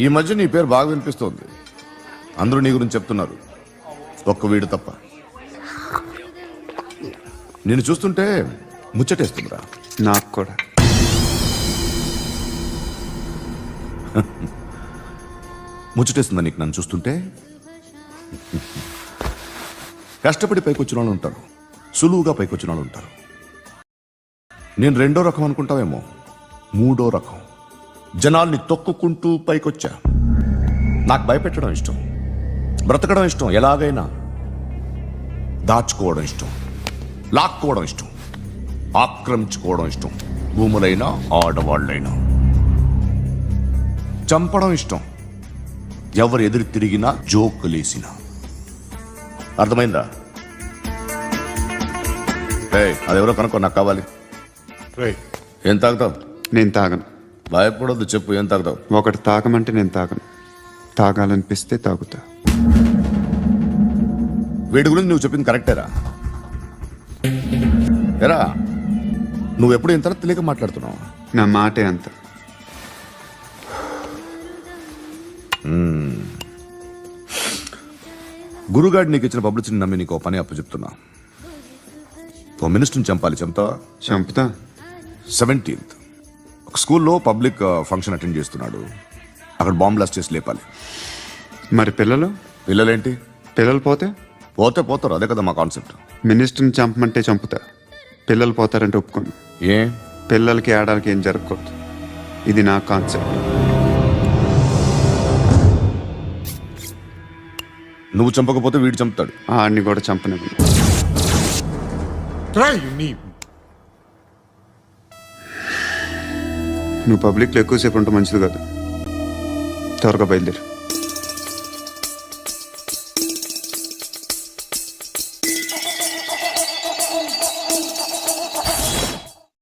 ఈ మధ్య నీ పేరు బాగా వినిపిస్తోంది. అందరూ నీ గురించి చెప్తున్నారు, ఒక్క వీడు తప్ప. నేను చూస్తుంటే ముచ్చటేస్తుందిరా. నాకు కూడా. ముచ్చటేస్తుందా నీకు నన్ను చూస్తుంటే? కష్టపడి పైకొచ్చిన వాళ్ళు ఉంటారు, సులువుగా పైకొచ్చిన వాళ్ళు ఉంటారు. నేను రెండో రకం అనుకుంటావేమో, మూడో రకం. జనాల్ని తొక్కుకుంటూ పైకొచ్చా. నాకు భయపెట్టడం ఇష్టం, బ్రతకడం ఇష్టం, ఎలాగైనా దాచుకోవడం ఇష్టం, లాక్కోవడం ఇష్టం, ఆక్రమించుకోవడం ఇష్టం. భూములైనా ఆడవాళ్ళైనా చంపడం ఇష్టం, ఎవరు ఎదురు తిరిగినా జోకులేసినా. అర్థమైందా? అదెవరో కనుక్కో, నాకు కావాలి. ఏం తాగుతావు? నేను తాగను. భయపడొద్దు, చెప్పు ఏం తాగుతావు? ఒకటి తాగమంటే నేను తాగను, తాగాలనిపిస్తే తాగుతా. వీడి గురించి నువ్వు చెప్పింది కరెక్టేరా? ఎరా, నువ్వెప్పుడు ఇంత తెలియక మాట్లాడుతున్నావు. నా మాటే అంత. గురుగాడు నీకు ఇచ్చిన పబ్లిసిటీని నమ్మి నీకు పని అప్పు చెప్తున్నా. ఓ మినిస్టర్ని చంపాలి, చంపుతావా? చంపుతా. 17th ఒక స్కూల్లో పబ్లిక్ ఫంక్షన్ అటెండ్ చేస్తున్నాడు. అక్కడ బాంబ్ బ్లాస్ట్ చేసి లేపాలి. మరి పిల్లలు? పిల్లలేంటి? పిల్లలు పోతే పోతారు, అదే కదా మా కాన్సెప్ట్. మినిస్టర్ని చంపమంటే చంపుతా, పిల్లలు పోతారంటే ఒప్పుకోను. ఏ? పిల్లలకి ఆడాలకి ఏం జరగకూడదు, ఇది నా కాన్సెప్ట్. నువ్వు చంపకపోతే వీడు చంపుతాడు. ఆడిని కూడా చంపనివ్వను. నువ్వు పబ్లిక్లో ఎక్కువసేపు ఉంటే మంచిది కాదు. త్వరగా బయలుదేరు.